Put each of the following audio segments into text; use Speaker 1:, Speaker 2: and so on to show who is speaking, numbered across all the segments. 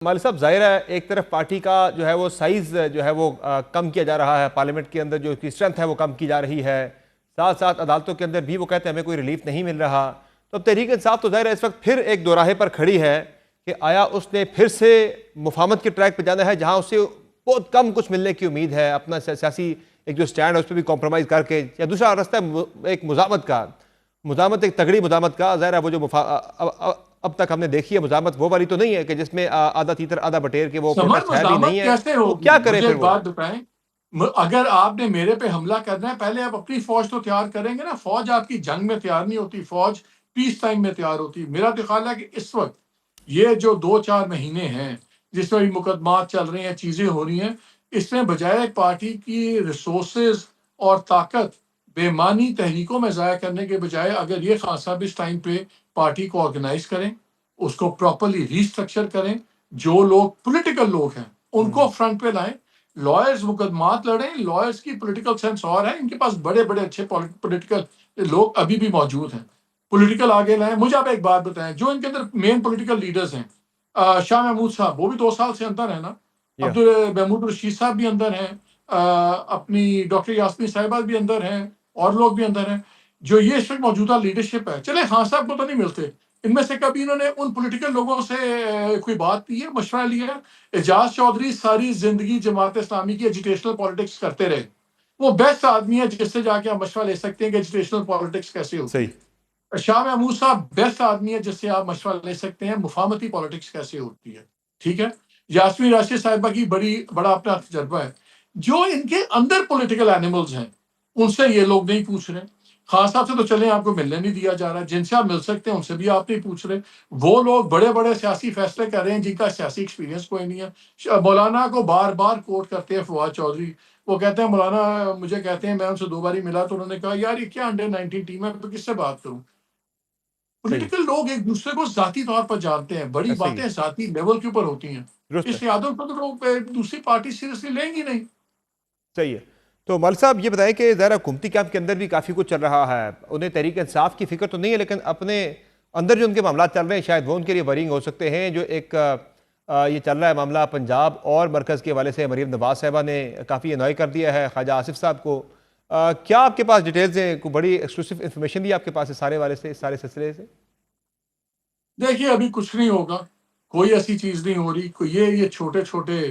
Speaker 1: माली साहब, ज़ाहिर है एक तरफ पार्टी का जो है वो साइज़ जो है वो कम किया जा रहा है, पार्लियामेंट के अंदर जो उसकी स्ट्रेंथ है वो कम की जा रही है, साथ साथ अदालतों के अंदर भी वो कहते हैं हमें कोई रिलीफ नहीं मिल रहा। तो अब तहरीक इंसाफ तो ज़ाहिर है इस वक्त फिर एक दोराहे पर खड़ी है कि आया उसने फिर से मुफाहमत के ट्रैक पर जाना है, जहाँ उसे बहुत कम कुछ मिलने की उम्मीद है, अपना सियासी एक जो स्टैंड है उस पर भी कॉम्प्रोमाइज़ करके, या दूसरा रास्ता एक मुजामत का, मुजामत एक तगड़ी मुजामत का। ज़ाहिर है वो जो अब तक हमने देखी है मुजामत वो वाली तो नहीं है कि जिसमें आधा तीतर आधा बटेर के वो
Speaker 2: समर
Speaker 1: प्रोटेस्ट है भी
Speaker 2: मज़ामत
Speaker 1: नहीं है,
Speaker 2: कैसे
Speaker 1: तो
Speaker 2: होगी?
Speaker 1: क्या करे
Speaker 2: मुझे
Speaker 1: फिर
Speaker 2: एक
Speaker 1: वो?
Speaker 2: बात बताएं। अगर आपने मेरे पे हमला करना है, पहले आप अपनी फौज तो तैयार करेंगे ना। फौज आपकी जंग में तैयार नहीं होती, फौज पीस टाइम में तैयार होती। मेरा तो ख्याल है कि इस वक्त ये जो 2-4 महीने हैं जिसमें भी मुकदमात चल रहे हैं, चीजें हो रही हैं, इसमें बजाय पार्टी की रिसोर्सेज और ताकत बेमानी तहरीकों में ज़ाया करने के बजाय, अगर ये खान साहब इस टाइम पे पार्टी को ऑर्गेनाइज करें, उसको प्रॉपरली रीस्ट्रक्चर करें, जो लोग पॉलिटिकल लोग हैं उनको फ्रंट पे लाएं, लॉयर्स मुकदमात लड़ें। लॉयर्स की पॉलिटिकल सेंस और है, इनके पास बड़े बड़े अच्छे पॉलिटिकल लोग अभी भी मौजूद हैं, पॉलिटिकल आगे लाएं। मुझे आप एक बात बताएं, जो इनके अंदर मेन पॉलिटिकल लीडर्स हैं, शाह महमूद साहब वो भी 2 साल से अंदर है ना,
Speaker 1: या
Speaker 2: अब्दुल महमूद रशीद साहब भी अंदर हैं, अपनी डॉक्टर यास्मीन साहिबा भी अंदर हैं, और लोग भी अंदर हैं। जो ये इस वक्त मौजूदा लीडरशिप है, चले खान साहब को तो नहीं मिलते, इनमें से कभी इन्होंने उन पॉलिटिकल लोगों से कोई बात की है, मशवरा लिया है? एजाज चौधरी सारी जिंदगी जमात इस्लामी की एजुकेशनल पॉलिटिक्स करते रहे, वो बेस्ट आदमी है जिससे जाके आप मशवरा ले सकते हैं कि एजुकेशनल पॉलिटिक्स कैसे होती
Speaker 1: सही।
Speaker 2: है। शाह महमूद साहब बेस्ट आदमी है जिससे आप मशवरा ले सकते हैं मुफाहमती पॉलिटिक्स कैसे होती है। ठीक है, यास्मीन राशिद साहिबा की बड़ा अपना तजर्बा है। जो इनके अंदर पॉलिटिकल एनिमल्स हैं उनसे ये लोग नहीं पूछ रहे। खान साहब से तो चले आपको मिलने नहीं दिया जा रहा, जिनसे आप मिल सकते हैं उनसे भी आप नहीं पूछ रहे। वो लोग बड़े बड़े सियासी फैसले कर रहे हैं जिनका सियासी एक्सपीरियंस कोई नहीं है। मौलाना को बार बार कोट करते हैं फवाद चौधरी, वो कहते हैं मौलाना मुझे कहते हैं, मैं उनसे 2 बार ही मिला तो उन्होंने कहा यार ये क्या अंडर 19 टीम है, तो किससे बात करूं।
Speaker 1: सही।
Speaker 2: पॉलिटिकल लोग एक दूसरे को जाती तौर पर जानते हैं, बड़ी
Speaker 1: सही है।
Speaker 2: बातें जाती लेवल के ऊपर होती हैं।
Speaker 1: दुरुस्त है।
Speaker 2: इस यादों को तो लोग दूसरी पार्टी सीरियसली लेंगी नहीं।
Speaker 1: सही है। तो मल साहब ये बताएं कि ज़रा हुकूमती कैंप के अंदर भी काफ़ी कुछ चल रहा है, उन्हें तहरीक इंसाफ की फिक्र तो नहीं है, लेकिन अपने अंदर जो उनके मामला चल रहे हैं शायद वो उनके लिए वरिंग हो सकते हैं। जो एक ये चल रहा है मामला पंजाब और मरकज़ के हवाले से, मरीम नवाज साहबा ने काफ़ी अनॉय कर दिया है ख्वाजा आसिफ साहब को। क्या आपके पास डिटेल्स हैं, कोई बड़ी एक्सक्लूसिव इन्फॉर्मेशन भी आपके पास है सारे वाले से, इस सारे सिलसिले से?
Speaker 2: देखिए अभी कुछ नहीं होगा, कोई ऐसी चीज नहीं हो रही, कोई ये छोटे छोटे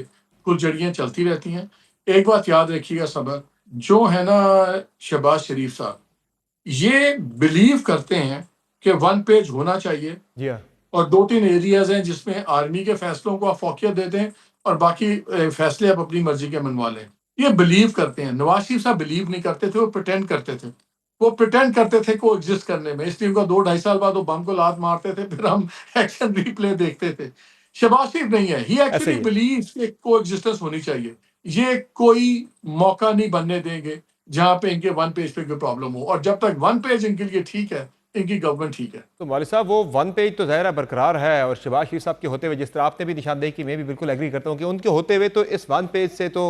Speaker 2: फुलझड़ियाँ चलती रहती हैं। एक बात याद रखिएगा सबक, जो है ना, शहबाज शरीफ साहब ये बिलीव करते हैं कि 1 पेज होना चाहिए,
Speaker 1: जी हाँ।
Speaker 2: और 2-3 एरियाज हैं जिसमें आर्मी के फैसलों को आप फौकियत दे दें, और बाकी फैसले आप अपनी मर्जी के मनवा लें। ये बिलीव करते हैं। नवाज शरीफ साहब बिलीव नहीं करते थे, वो प्रिटेंड करते थे। वो प्रिटेंड करते थे को एग्जिस्ट करने में, इसलिए उनका 2-2.5 साल बाद वो बम को लात मारते थे, फिर हम एक्शन रिप्ले देखते थे। शहबाज शरीफ नहीं है, ही
Speaker 1: ऐसे
Speaker 2: एक्चुअली
Speaker 1: ही है।
Speaker 2: बिलीव्स कि को एग्जिस्टेंस होनी चाहिए। ये कोई मौका नहीं बनने देंगे जहां पे इनके 1 पेज पे कोई प्रॉब्लम हो, और जब तक 1 पेज इनके लिए ठीक है, इनकी गवर्नमेंट ठीक है।
Speaker 1: तो मौलवी साहब, वो 1 पेज तो ज़ाहिर बरकरार है, और शहबाज शरीफ साहब के होते हुए जिस तरह आपने भी निशानदेही की, मैं भी बिल्कुल एग्री करता हूँ कि उनके होते हुए तो इस 1 पेज से तो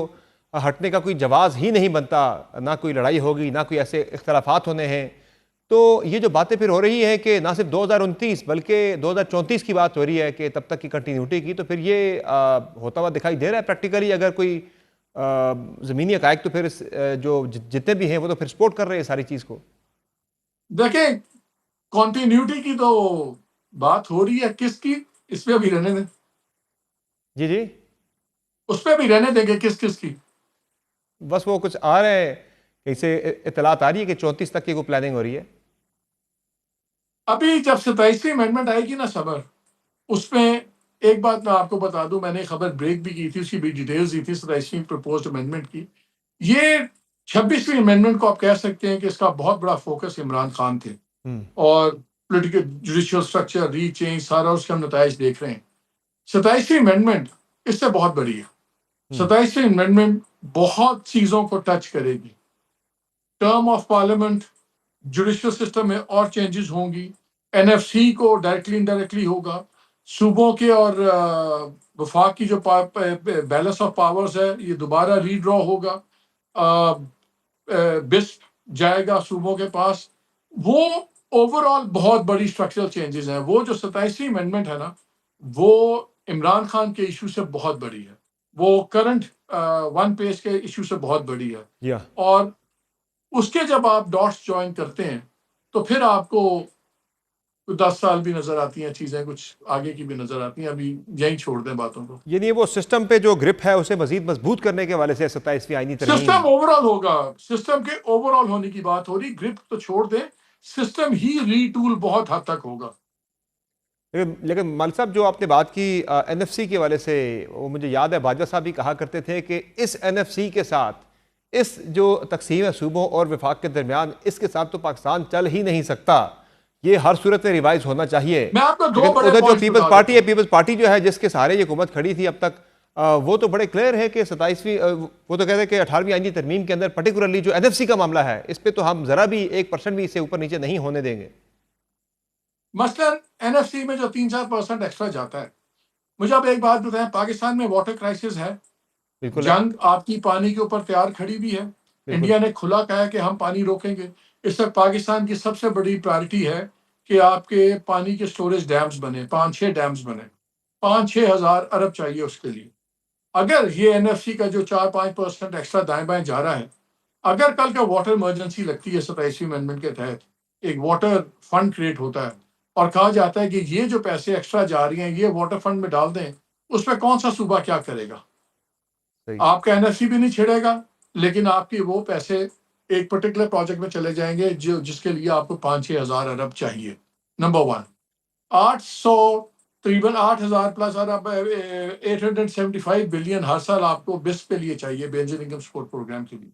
Speaker 1: हटने का कोई जवाज़ ही नहीं बनता। ना कोई लड़ाई होगी, ना कोई ऐसे इख्तलाफात होने हैं। तो ये जो बातें फिर हो रही हैं कि ना सिर्फ 2029 बल्कि 2034 की बात हो रही है कि तब तक की कंटिन्यूटी की, तो फिर ये होता हुआ दिखाई दे रहा है प्रैक्टिकली। अगर कोई ज़मीनी हक़ाइक़ तो फिर जो जितने भी हैं वो तो फिर सपोर्ट कर रहे हैं सारी चीज़ को।
Speaker 2: देखें, कॉन्टिन्यूटी की तो बात हो रही है, किसकी? इस पे भी रहने दें,
Speaker 1: जी जी।
Speaker 2: उस पे भी रहने देंगे, किस किस की।
Speaker 1: बस वो कुछ आ रहे हैं, कहीं से इतलात आ रही है कि 34 तक की कोई प्लानिंग हो रही है।
Speaker 2: अभी जब 27वीं अमेंडमेंट आएगी ना सबर, उसमें एक बात मैं आपको बता दूं, मैंने खबर ब्रेक भी की थी, उसकी भी डिटेल्स दी थी 27वीं प्रपोज्ड अमेंडमेंट की। ये 26वीं अमेंडमेंट को आप कह सकते हैं कि इसका बहुत बड़ा फोकस इमरान खान थे,
Speaker 1: हम्म।
Speaker 2: और पॉलिटिकल जुडिशियल स्ट्रक्चर रीचेंज सारा उसके हम नताइज देख रहे हैं। 27वीं अमेंडमेंट इससे बहुत बड़ी है।
Speaker 1: हम्म।
Speaker 2: 27वीं अमेंडमेंट बहुत चीजों को टच करेगी। Term of parliament, judicial system में और चेंजेस होंगी, एनएफसी को डायरेक्टली इनडायरेक्टली होगा, सूबों के और वफाक की जो बैलेंस ऑफ पावर्स है ये दोबारा रीड्रॉ होगा, बिस्प जाएगा सूबों के पास। वो ओवरऑल बहुत बड़ी स्ट्रक्चरल चेंजेस हैं। वो जो 27वीं अमेंडमेंट है ना, वो इमरान खान के इशू से बहुत बड़ी है, वो करंट वन पेज के इशू से बहुत बड़ी है।
Speaker 1: जी हाँ।
Speaker 2: और उसके जब आप डॉट्स ज्वाइन करते हैं तो फिर आपको 10 साल भी नजर आती हैं चीजें, कुछ आगे की भी नजर आती हैं। अभी यही छोड़ दें बातों को।
Speaker 1: यानी वो सिस्टम पे जो ग्रिप है उसे मजीद मजबूत करने के हवाले से 27वीं आईनी तरमीम।
Speaker 2: सिस्टम ओवरऑल होगा, सिस्टम के ओवरऑल होने की बात हो रही, ग्रिप तो छोड़ दें, सिस्टम ही रीटूल बहुत हद तक होगा।
Speaker 1: लेकिन मलिक साहब, जो आपने बात की एनएफसी के वाले से, वो मुझे याद है बाजवा साहब भी कहा करते थे कि इस एनएफसी के साथ, इस जो तकसीम है सूबों और वफाक के दरमियान, इसके साथ तो पाकिस्तान चल ही नहीं सकता। ये हर सूरत में रिवाइज होना चाहिए।
Speaker 2: मैं आपको दो
Speaker 1: लेकिन
Speaker 2: बड़े
Speaker 1: उधर जो
Speaker 2: पॉइंट्स
Speaker 1: पीपल्स
Speaker 2: बता
Speaker 1: पार्टी
Speaker 2: देता
Speaker 1: है,
Speaker 2: हूं।
Speaker 1: पीपल्स पार्टी जो है जिसके सहारे ये हुकूमत खड़ी थी अब तक, वो तो बड़े क्लियर है कि 27वीं, वो तो कहते हैं कि 18वीं आईनी तरमीम के अंदर पर्टिकुलरली जो एनएफसी का मामला है, इस पर तो हम जरा भी 1% भी इससे ऊपर नीचे नहीं होने देंगे।
Speaker 2: मसलन एनएफसी में जो 3-4% एक्स्ट्रा जाता है, मुझे आप एक बात बताएं, पाकिस्तान में वाटर क्राइसिस है,
Speaker 1: बिल्कुल है।
Speaker 2: जंग आपकी पानी के ऊपर तैयार खड़ी भी है।
Speaker 1: बिल्कुल।
Speaker 2: इंडिया ने खुला कहा है कि हम पानी रोकेंगे। इस वक्त पाकिस्तान की सबसे बड़ी प्रायोरिटी है कि आपके पानी के स्टोरेज डैम्स बने, 5-6 डैम्स बने, 5-6 हज़ार अरब चाहिए उसके लिए। अगर ये एनएफसी का जो 4-5% एक्स्ट्रा दाएं बाएं जा रहा है, अगर कल का वाटर इमरजेंसी लगती है 27वीं अमेंडमेंट के तहत, एक वाटर फंड क्रिएट होता है और कहा जाता है कि ये जो पैसे एक्स्ट्रा जा रही हैं ये वाटर फंड में डाल दें, उसमें कौन सा सूबा क्या करेगा?
Speaker 1: सही।
Speaker 2: आपका एनएफसी भी नहीं छिड़ेगा, लेकिन आपके वो पैसे एक पर्टिकुलर प्रोजेक्ट में चले जाएंगे जो जिसके लिए आपको 5-6 हज़ार अरब चाहिए। नंबर वन, 800 तकरीबन 8,000 प्लस अरब, 875 बिलियन हर साल आपको बिस्क पे लिए चाहिए, बेसिक इनकम सपोर्ट प्रोग्राम के लिए।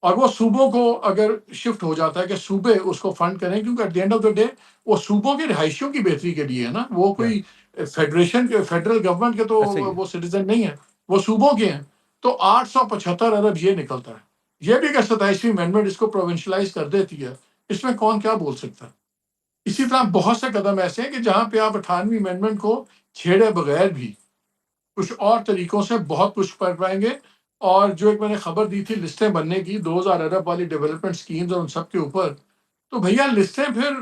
Speaker 2: और वो सूबों को अगर शिफ्ट हो जाता है कि सूबे उसको फंड करें, क्योंकि at the end of the day वो सूबों के रिहायशियों की बेहतरी के लिए है ना, वो
Speaker 1: या
Speaker 2: कोई फेडरेशन के, फेडरल गवर्नमेंट के तो
Speaker 1: ऐसा ही है।
Speaker 2: वो सिटीजन नहीं है, वो सूबों के हैं। तो 875 अरब ये निकलता है। ये भी अगर 27वीं अमेंडमेंट इसको प्रोविंशलाइज कर देती है, इसमें कौन क्या बोल सकता है? इसी तरह बहुत से कदम ऐसे हैं कि जहां पे आप 18वीं अमेंडमेंट को छेड़े बगैर भी कुछ और तरीकों से बहुत कुछ कर पाएंगे। और जो एक मैंने खबर दी थी लिस्टें बनने की 2000 अरब वाली डेवलपमेंट स्कीम्स और उन सब के ऊपर, तो भैया लिस्टें फिर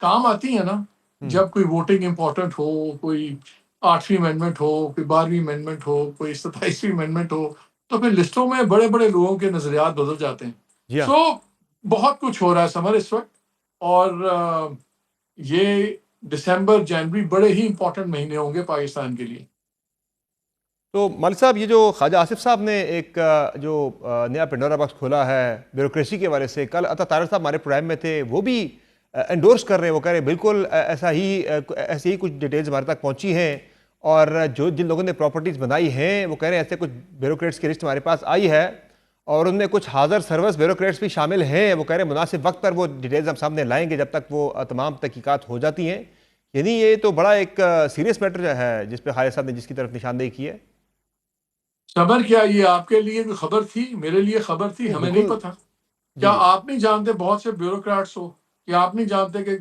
Speaker 2: काम आती हैं ना,
Speaker 1: हम्म।
Speaker 2: जब कोई वोटिंग इंपॉर्टेंट हो, कोई 8वीं अमेंडमेंट हो, कोई 12वीं अमेंडमेंट हो, कोई 27वीं अमेंडमेंट हो, तो फिर लिस्टों में बड़े बड़े लोगों के नजरियात बदल जाते हैं।
Speaker 1: जी हाँ।
Speaker 2: सो बहुत कुछ हो रहा है समर इस वक्त। और ये दिसंबर जनवरी बड़े ही इंपॉर्टेंट महीने होंगे पाकिस्तान के लिए।
Speaker 1: तो मलिक साहब, ये जो ख्वाजा आसिफ साहब ने एक जो नया पेंडोरा बॉक्स खोला है ब्यूरोक्रेसी के वाले से, कल अता तारक साहब हमारे प्रोग्राम में थे, वो भी एंडोर्स कर रहे हैं। वो कह रहे हैं बिल्कुल ऐसा ही, ऐसी ही कुछ डिटेल्स हमारे तक पहुंची हैं। और जो जिन लोगों ने प्रॉपर्टीज़ बनाई हैं वो कह रहे हैं ऐसे कुछ ब्यूरोक्रेट्स की लिस्ट हमारे पास आई है, और उनमें कुछ हाज़र सर्विस ब्यूरोक्रेट्स भी शामिल हैं। वो कह रहे हैं मुनासिब वक्त पर वो डिटेल्स हम सामने लाएंगे जब तक वो तमाम तहकीकात हो जाती हैं। यानी ये तो बड़ा एक सीरियस मैटर है जिस पे ख्वाजा साहब ने जिसकी तरफ निशानदेही की है।
Speaker 2: खबर क्या, ये आपके लिए भी खबर थी, मेरे लिए खबर थी,
Speaker 1: नहीं,
Speaker 2: हमें नहीं
Speaker 1: बिल्कुल।
Speaker 2: पता?
Speaker 1: जी
Speaker 2: क्या
Speaker 1: जी।
Speaker 2: आप नहीं जानते बहुत से ब्यूरोक्रेट्स हो? क्या आप नहीं जानते कि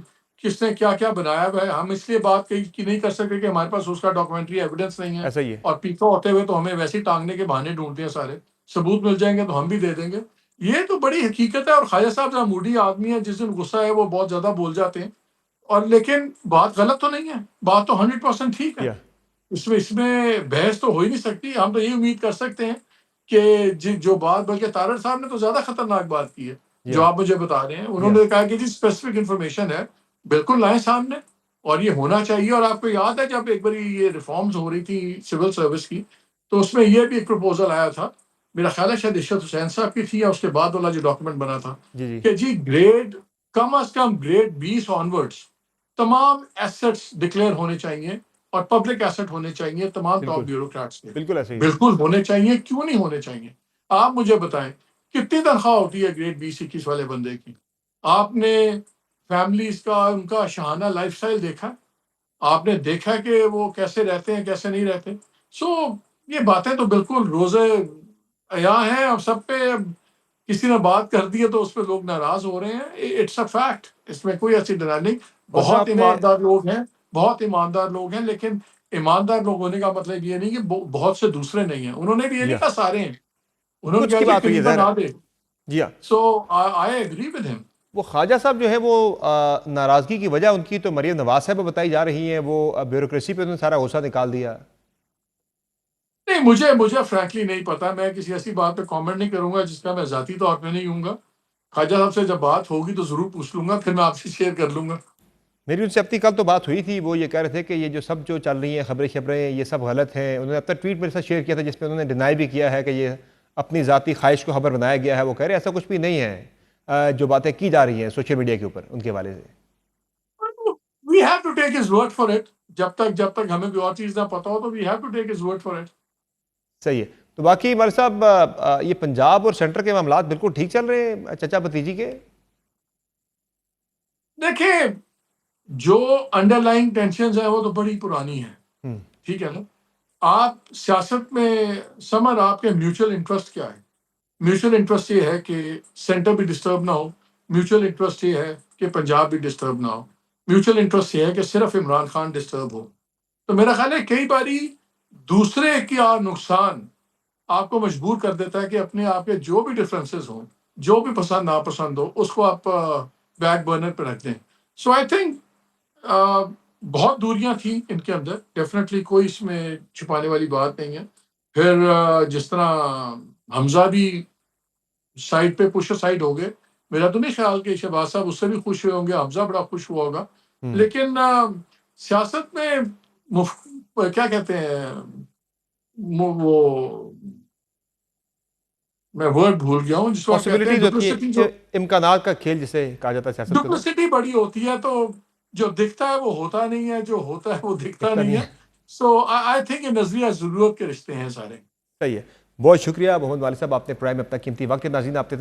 Speaker 2: किसने क्या क्या बनाया हुआ है? हम इसलिए बात की नहीं कर सकते कि हमारे पास उसका डॉक्यूमेंट्री एविडेंस नहीं है।
Speaker 1: ऐसा ही है।
Speaker 2: और पीछे होते हुए तो हमें वैसे ही टांगने के बहाने ढूंढते हैं सारे। सबूत मिल जाएंगे तो हम भी दे देंगे। ये तो बड़ी हकीकत है। और ख्वाजा साहब जरा मूडी आदमी है, जिस दिन गुस्सा है वो बहुत ज्यादा बोल जाते हैं। और लेकिन बात गलत तो नहीं है, बात तो 100% ठीक
Speaker 1: जी
Speaker 2: है।
Speaker 1: हाँ।
Speaker 2: इसमें इसमें बहस तो हो ही नहीं सकती। हम तो ये उम्मीद कर सकते हैं कि जो बात, बल्कि तारड़ साहब ने तो ज्यादा खतरनाक बात की है
Speaker 1: जी
Speaker 2: जो
Speaker 1: हाँ।
Speaker 2: आप मुझे बता रहे हैं।
Speaker 1: जी हाँ।
Speaker 2: उन्होंने कहा कि जी स्पेसिफिक इंफॉर्मेशन है, बिल्कुल लाएं सामने, और ये होना चाहिए। और आपको याद है जब एक बार ये रिफॉर्म्स हो रही थी सिविल सर्विस की, तो उसमें ये भी एक प्रपोजल आया था, मेरा ख्याल है शायद इशरत हुसैन साहब की थी, या उसके बाद वाला जो डॉक्यूमेंट बना था,
Speaker 1: जी जी।
Speaker 2: कि जी ग्रेड, कम अज कम ग्रेड 20 ऑनवर्ड्स तमाम एसेट्स डिक्लेयर होने चाहिए, और पब्लिक एसेट होने चाहिए तमाम टॉप
Speaker 1: बिल्कुल।
Speaker 2: ब्यूरोक्रेट्स के।
Speaker 1: बिल्कुल ऐसे ही है।
Speaker 2: बिल्कुल होने चाहिए, क्यों नहीं होने चाहिए? आप मुझे बताएं, कितनी तनख्वाह होती है ग्रेड 20-21 वाले बंदे की? आपने फैमिलीज का उनका शाहाना लाइफस्टाइल देखा? आपने देखा कि वो कैसे रहते हैं, कैसे नहीं रहते? सो ये बातें तो बिल्कुल रोजे अया हैं। अब सब पे अब किसी ने बात कर दी है तो उस पे लोग नाराज हो रहे हैं। इट्स अ फैक्ट, इसमें कोई ऐसी डरा नहीं।
Speaker 1: और जो
Speaker 2: बहुत
Speaker 1: आपने,
Speaker 2: ईमानदार लोग हैं, बहुत ईमानदार लोग हैं, लेकिन ईमानदार लोग होने का मतलब ये नहीं कि बहुत से दूसरे नहीं हैं। उन्होंने भी ये
Speaker 1: जी
Speaker 2: नहीं
Speaker 1: हाँ,
Speaker 2: कहा सारे हैं, उन्होंने
Speaker 1: कुछ
Speaker 2: कहा
Speaker 1: की
Speaker 2: जी
Speaker 1: बात हुई है,
Speaker 2: करीबन
Speaker 1: ज़ाहिर है।
Speaker 2: आधे।
Speaker 1: जी हाँ।
Speaker 2: सो आई एग्री विद हिम।
Speaker 1: वो ख्वाजा साहब जो है वो नाराज़गी की वजह उनकी तो मरीम नवाज साहब बताई जा रही है। वो ब्यूरोक्रेसी पे उन्होंने सारा गुस्सा निकाल दिया।
Speaker 2: मुझे मुझे फ्रैंकली नहीं पता, मैं किसी ऐसी बात पे कमेंट नहीं करूंगा जिसका मैं जाती तौर पे नहीं हूँगा। ख्वाजा साहब से जब बात होगी तो जरूर पूछ लूंगा, फिर मैं आपसे शेयर कर लूंगा।
Speaker 1: मेरी उनसे अपनी कल तो बात हुई थी, वो ये कह रहे थे कि ये जो सब जो चल रही हैं खबरें ये सब गलत हैं। उन्होंने अपना ट्वीट मेरे साथ शेयर किया था जिसमें उन्होंने डिनाई भी किया है कि ये अपनी ज़ाती ख्वाहिश को खबर बनाया गया है। वो कह रहे हैं ऐसा कुछ भी नहीं है, जो बातें की जा रही हैं सोशल मीडिया के ऊपर उनके हवाले से।
Speaker 2: We have to take his word for it. जब तक हमें कोई और चीज ना पता हो तो we have to take his word for it.
Speaker 1: सही है। तो बाकी मलिक साहब, ये पंजाब और सेंटर के मामला बिल्कुल ठीक चल रहे हैं चचा भतीजी के?
Speaker 2: देखिए, जो अंडरलाइंग टेंशन है वो तो बड़ी पुरानी है,
Speaker 1: हम्म।
Speaker 2: ठीक है ना। आप सियासत में समर आपके म्यूचुअल इंटरेस्ट क्या है? म्यूचुअल इंटरेस्ट ये है कि सेंटर भी डिस्टर्ब ना हो। म्यूचुअल इंटरेस्ट ये है कि पंजाब भी डिस्टर्ब ना हो। म्यूचुअल इंटरेस्ट ये है कि सिर्फ इमरान खान डिस्टर्ब हो। तो मेरा ख्याल है कई बारी दूसरे का नुकसान आपको मजबूर कर देता है कि अपने आप के जो भी डिफरेंसेस हों, जो भी पसंद नापसंद हो, उसको आप बैक बर्नर पे रख दें। सो आई थिंक बहुत दूरियां थी इनके अंदर, डेफिनेटली कोई इसमें छुपाने वाली बात नहीं है। फिर जिस तरह हमजा भी साइड पे पुश साइड हो गए, मेरा तो नहीं ख्याल कि शहबाज साहब उससे भी खुश हुए होंगे, हमजा बड़ा खुश हुआ होगा।
Speaker 1: हम्म।
Speaker 2: लेकिन सियासत में क्या कहते हैं, वो मैं वर्ड भूल गया हूँ जिसको आप कहते हैं
Speaker 1: पॉसिबिलिटीज होती
Speaker 2: डुप्लिसिटी। जो
Speaker 1: है, इम्कानात का खेल जिसे कहा जाता है सियासत के अंदर।
Speaker 2: डुप्लिसिटी बड़ी होती है, तो जो दिखता है वो होता नहीं है, जो होता है वो दिखता
Speaker 1: दिखता
Speaker 2: नहीं
Speaker 1: नहीं
Speaker 2: है।
Speaker 1: है।
Speaker 2: सो आई थिंक ये नजरिया जरूरत के रिश्ते हैं सारे।
Speaker 1: सही है। बहुत शुक्रिया मोहम्मद वालिद साहब, आपने प्राइम में अपना कीमती वक्त नाज़रीन आपने